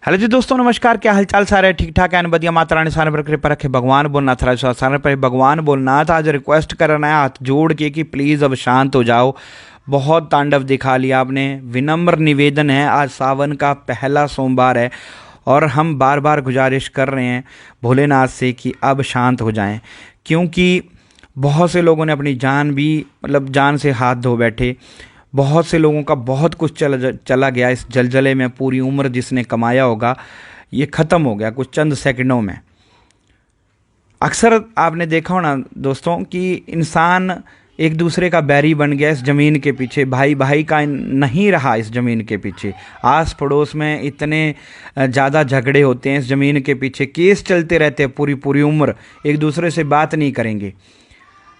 Hello जी दोस्तों, नमस्कार। क्या हालचाल सारे ठीक ठाक है? बदिया माता रानी सारे पर कृपा रखे। भगवान बोलना था सारे पर भगवान बोलना था। आज रिक्वेस्ट करना है हाथ जोड़ के कि प्लीज़ अब शांत हो जाओ। बहुत तांडव दिखा लिया आपने। विनम्र निवेदन है, आज सावन का पहला सोमवार है और हम बार बार गुजारिश कर रहे हैं भोलेनाथ से कि अब शांत हो जाएं, क्योंकि बहुत से लोगों ने अपनी जान भी जान से हाथ धो बैठे। बहुत से लोगों का बहुत कुछ चला गया इस जलजले में। पूरी उम्र जिसने कमाया होगा ये ख़त्म हो गया कुछ चंद सेकंडों में। अक्सर आपने देखा होना दोस्तों कि इंसान एक दूसरे का बैरी बन गया इस ज़मीन के पीछे। भाई भाई का नहीं रहा इस ज़मीन के पीछे। आस पड़ोस में इतने ज़्यादा झगड़े होते हैं इस ज़मीन के पीछे, केस चलते रहते हैं पूरी पूरी उम्र, एक दूसरे से बात नहीं करेंगे।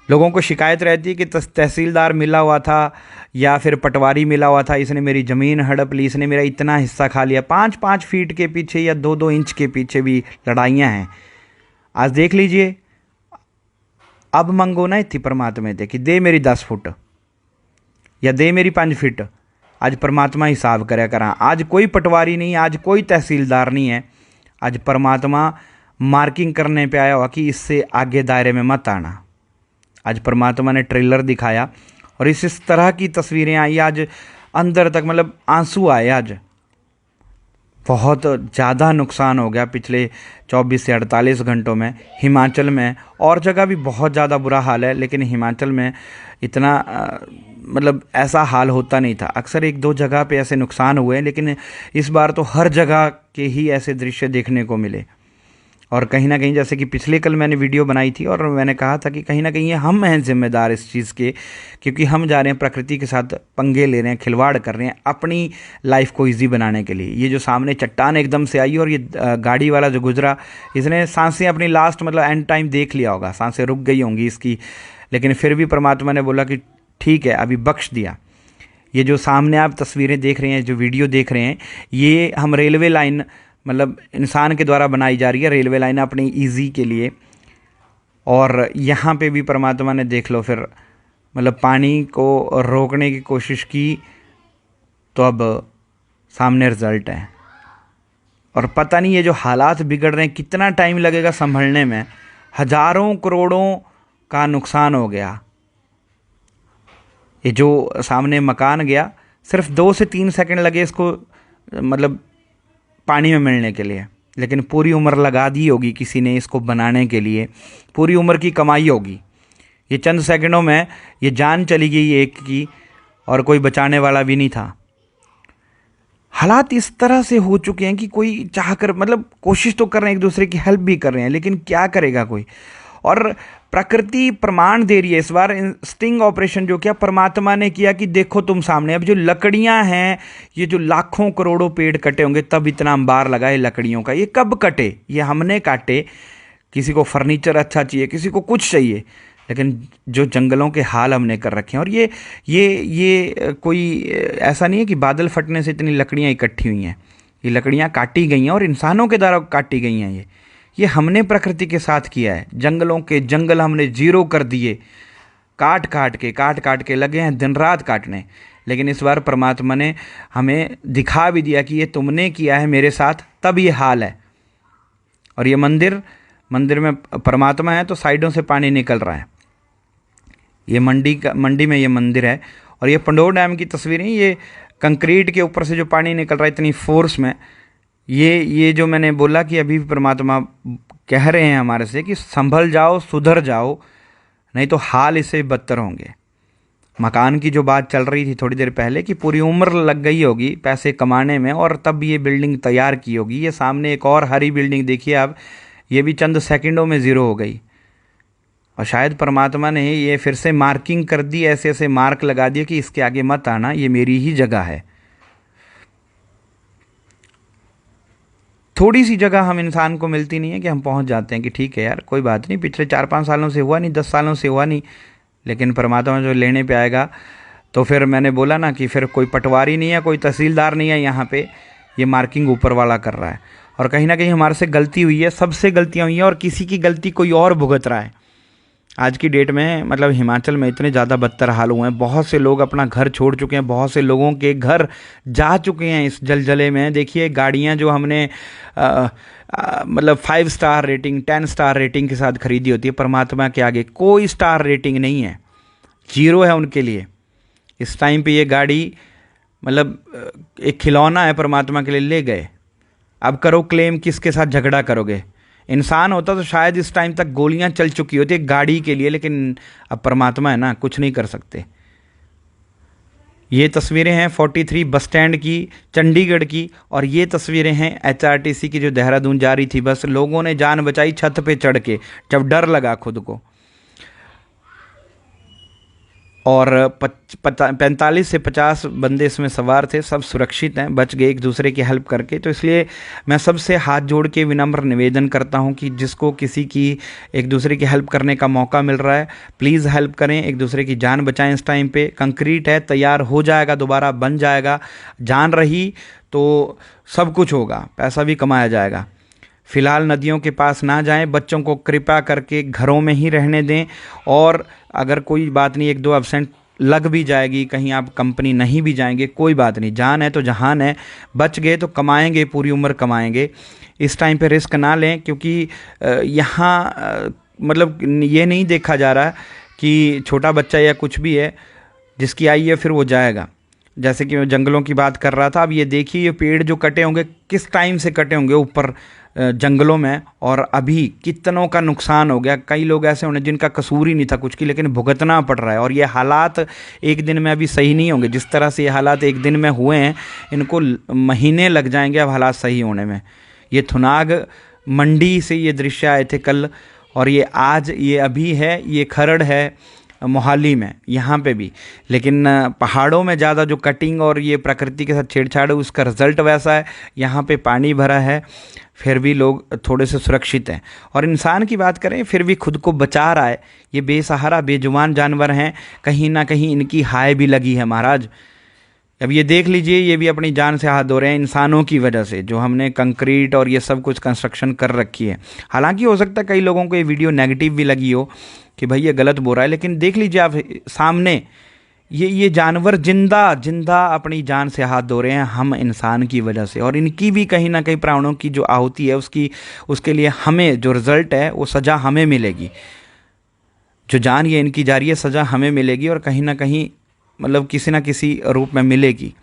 लोगों को शिकायत रहती है कि तहसीलदार मिला हुआ था या फिर पटवारी मिला हुआ था, इसने मेरी ज़मीन हड़प ली, इसने मेरा इतना हिस्सा खा लिया। 5-5 फीट के पीछे या 2-2 इंच के पीछे भी लड़ाइयाँ हैं। आज देख लीजिए, अब मंगो ना इतनी परमात्मा दे कि दे मेरी 10 फुट या दे मेरी 5 फीट। आज परमात्मा हिसाब करे करा। आज कोई पटवारी नहीं, आज कोई तहसीलदार नहीं है। आज परमात्मा मार्किंग करने पे आया हुआ कि इससे आगे दायरे में मत आना। आज परमात्मा ने ट्रेलर दिखाया और इस तरह की तस्वीरें आई आज अंदर तक, आंसू आए। आज बहुत ज़्यादा नुकसान हो गया पिछले 24 से 48 घंटों में। हिमाचल में और जगह भी बहुत ज़्यादा बुरा हाल है, लेकिन हिमाचल में इतना ऐसा हाल होता नहीं था। अक्सर 1-2 जगह पे ऐसे नुकसान हुए, लेकिन इस बार तो हर जगह के ही ऐसे दृश्य देखने को मिले। और कहीं ना कहीं, जैसे कि पिछले कल मैंने वीडियो बनाई थी और मैंने कहा था कि कहीं ना कहीं हम हैं जिम्मेदार इस चीज़ के, क्योंकि हम जा रहे हैं प्रकृति के साथ पंगे ले रहे हैं, खिलवाड़ कर रहे हैं अपनी लाइफ को इजी बनाने के लिए। ये जो सामने चट्टान एकदम से आई और ये गाड़ी वाला जो गुजरा, इसने सांसें अपनी लास्ट एंड टाइम देख लिया होगा, सांसें रुक गई होंगी इसकी, लेकिन फिर भी परमात्मा ने बोला कि ठीक है, अभी बख्श दिया। ये जो सामने आप तस्वीरें देख रहे हैं, जो वीडियो देख रहे हैं, ये हम रेलवे लाइन इंसान के द्वारा बनाई जा रही है, रेलवे लाइन अपनी इजी के लिए। और यहाँ पे भी परमात्मा ने देख लो फिर पानी को रोकने की कोशिश की, तो अब सामने रिजल्ट है। और पता नहीं ये जो हालात बिगड़ रहे हैं कितना टाइम लगेगा संभलने में। हजारों करोड़ों का नुकसान हो गया। ये जो सामने मकान गया, सिर्फ 2 से 3 सेकंड लगे इसको पानी में मिलने के लिए, लेकिन पूरी उम्र लगा दी होगी किसी ने इसको बनाने के लिए। पूरी उम्र की कमाई होगी। ये चंद सेकंडों में ये जान चली गई एक की, और कोई बचाने वाला भी नहीं था। हालात इस तरह से हो चुके हैं कि कोई चाहकर कोशिश तो कर रहे हैं, एक दूसरे की हेल्प भी कर रहे हैं, लेकिन क्या करेगा कोई। और प्रकृति प्रमाण दे रही है इस बार। स्टिंग ऑपरेशन जो किया परमात्मा ने किया कि देखो तुम सामने, अब जो लकड़ियां हैं, ये जो लाखों करोड़ों पेड़ कटे होंगे तब इतना अंबार लगा है लकड़ियों का। ये कब कटे? ये हमने काटे। किसी को फर्नीचर अच्छा चाहिए, किसी को कुछ चाहिए, लेकिन जो जंगलों के हाल हमने कर रखे हैं। और ये कोई ऐसा नहीं है कि बादल फटने से इतनी लकड़ियाँ इकट्ठी हुई हैं। ये लकड़ियाँ काटी गई हैं और इंसानों के द्वारा काटी गई हैं। ये हमने प्रकृति के साथ किया है। जंगलों के जंगल हमने जीरो कर दिए, काट काट के लगे हैं दिन रात काटने। लेकिन इस बार परमात्मा ने हमें दिखा भी दिया कि ये तुमने किया है मेरे साथ, तब ये हाल है। और ये मंदिर में परमात्मा है तो साइडों से पानी निकल रहा है। ये मंडी में ये मंदिर है। और ये पंडोर डैम की तस्वीरें, ये कंक्रीट के ऊपर से जो पानी निकल रहा है इतनी फोर्स में। ये जो मैंने बोला कि अभी भी परमात्मा कह रहे हैं हमारे से कि संभल जाओ, सुधर जाओ, नहीं तो हाल इससे बदतर होंगे। मकान की जो बात चल रही थी थोड़ी देर पहले कि पूरी उम्र लग गई होगी पैसे कमाने में और तब ये बिल्डिंग तैयार की होगी। ये सामने एक और हरी बिल्डिंग देखिए आप, ये भी चंद सेकंडों में ज़ीरो हो गई। और शायद परमात्मा ने ये फिर से मार्किंग कर दी, ऐसे ऐसे मार्क लगा दिए कि इसके आगे मत आना, ये मेरी ही जगह है। थोड़ी सी जगह हम इंसान को मिलती नहीं है कि हम पहुंच जाते हैं कि ठीक है यार कोई बात नहीं, पिछले 4-5 सालों से हुआ नहीं, 10 सालों से हुआ नहीं। लेकिन परमात्मा जो लेने पे आएगा, तो फिर मैंने बोला ना कि फिर कोई पटवारी नहीं है, कोई तहसीलदार नहीं है यहाँ पे। ये मार्किंग ऊपर वाला कर रहा है। और कहीं ना कहीं हमारे से गलती हुई है, सबसे गलतियाँ हुई हैं, और किसी की गलती कोई और भुगत रहा है। आज की डेट में मतलब हिमाचल में इतने ज़्यादा बदतर हाल हुए हैं, बहुत से लोग अपना घर छोड़ चुके हैं, बहुत से लोगों के घर जा चुके हैं इस जलजले में। देखिए गाड़ियां जो हमने मतलब 5 स्टार रेटिंग 10 स्टार रेटिंग के साथ खरीदी होती है, परमात्मा के आगे कोई स्टार रेटिंग नहीं है, 0 है उनके लिए। इस टाइम पे ये गाड़ी मतलब एक खिलौना है परमात्मा के लिए, ले गए। अब करो क्लेम, किसके साथ झगड़ा करोगे? इंसान होता तो शायद इस टाइम तक गोलियां चल चुकी होती गाड़ी के लिए, लेकिन अब परमात्मा है ना, कुछ नहीं कर सकते। ये तस्वीरें हैं 43 बस स्टैंड की, चंडीगढ़ की, और ये तस्वीरें हैं HRTC की जो देहरादून जा रही थी बस। लोगों ने जान बचाई छत पे चढ़ के, जब डर लगा खुद को। और 45 से 50 बंदे इसमें सवार थे, सब सुरक्षित हैं, बच गए एक दूसरे की हेल्प करके। तो इसलिए मैं सबसे हाथ जोड़ के विनम्र निवेदन करता हूं कि जिसको किसी की एक दूसरे की हेल्प करने का मौका मिल रहा है, प्लीज़ हेल्प करें, एक दूसरे की जान बचाएं। इस टाइम पे कंक्रीट है, तैयार हो जाएगा, दोबारा बन जाएगा। जान रही तो सब कुछ होगा, पैसा भी कमाया जाएगा। फिलहाल नदियों के पास ना जाएं, बच्चों को कृपा करके घरों में ही रहने दें। और अगर कोई बात नहीं, 1-2 एब्सेंट लग भी जाएगी, कहीं आप कंपनी नहीं भी जाएंगे, कोई बात नहीं, जान है तो जहान है। बच गए तो कमाएंगे, पूरी उम्र कमाएंगे। इस टाइम पे रिस्क ना लें, क्योंकि यहाँ मतलब ये नहीं देखा जा रहा कि छोटा बच्चा या कुछ भी है, जिसकी आई है फिर वो जाएगा। जैसे कि मैं जंगलों की बात कर रहा था, अब ये देखिए ये पेड़ जो कटे होंगे किस टाइम से कटे होंगे ऊपर जंगलों में, और अभी कितनों का नुकसान हो गया। कई लोग ऐसे होंगे जिनका कसूर ही नहीं था कुछ की, लेकिन भुगतना पड़ रहा है। और ये हालात एक दिन में अभी सही नहीं होंगे। जिस तरह से ये हालात एक दिन में हुए हैं, इनको महीने लग जाएंगे अब हालात सही होने में। ये थुनाग मंडी से ये दृश्य आए थे कल, और ये आज ये अभी है, ये खरड़ है मोहाली में, यहाँ पे भी। लेकिन पहाड़ों में ज़्यादा जो कटिंग और ये प्रकृति के साथ छेड़छाड़ है, उसका रिजल्ट वैसा है। यहाँ पे पानी भरा है, फिर भी लोग थोड़े से सुरक्षित हैं। और इंसान की बात करें, फिर भी खुद को बचा रहा है। ये बेसहारा बेजुबान जानवर हैं, कहीं ना कहीं इनकी हाय भी लगी है महाराज। अब ये देख लीजिए, ये भी अपनी जान से हाथ धो रहे हैं इंसानों की वजह से, जो हमने कंक्रीट और ये सब कुछ कंस्ट्रक्शन कर रखी है। हालांकि हो सकता है कई लोगों को ये वीडियो नेगेटिव भी लगी हो कि भाई ये गलत बोल रहा है, लेकिन देख लीजिए आप सामने ये जानवर जिंदा जिंदा अपनी जान से हाथ धो रहे हैं हम इंसान की वजह से। और इनकी भी कहीं ना कहीं प्राणों की जो आहुति है, उसके लिए हमें जो रिजल्ट है वो सज़ा हमें मिलेगी। जो जान ये इनकी जा रही है, सज़ा हमें मिलेगी, और कहीं ना कहीं मतलब किसी ना किसी रूप में मिलेगी।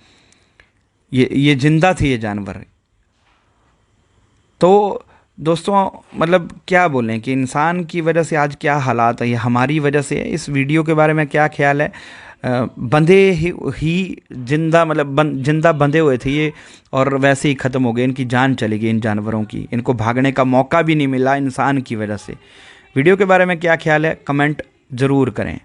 ये जिंदा थी ये जानवर। तो दोस्तों मतलब क्या बोलें कि इंसान की वजह से आज क्या हालात है, ये हमारी वजह से है। इस वीडियो के बारे में क्या ख्याल है? बंधे ही जिंदा मतलब जिंदा बंधे हुए थे ये, और वैसे ही ख़त्म हो गए, इनकी जान चली गई इन जानवरों की। इनको भागने का मौका भी नहीं मिला इंसान की वजह से। वीडियो के बारे में क्या ख्याल है, कमेंट ज़रूर करें।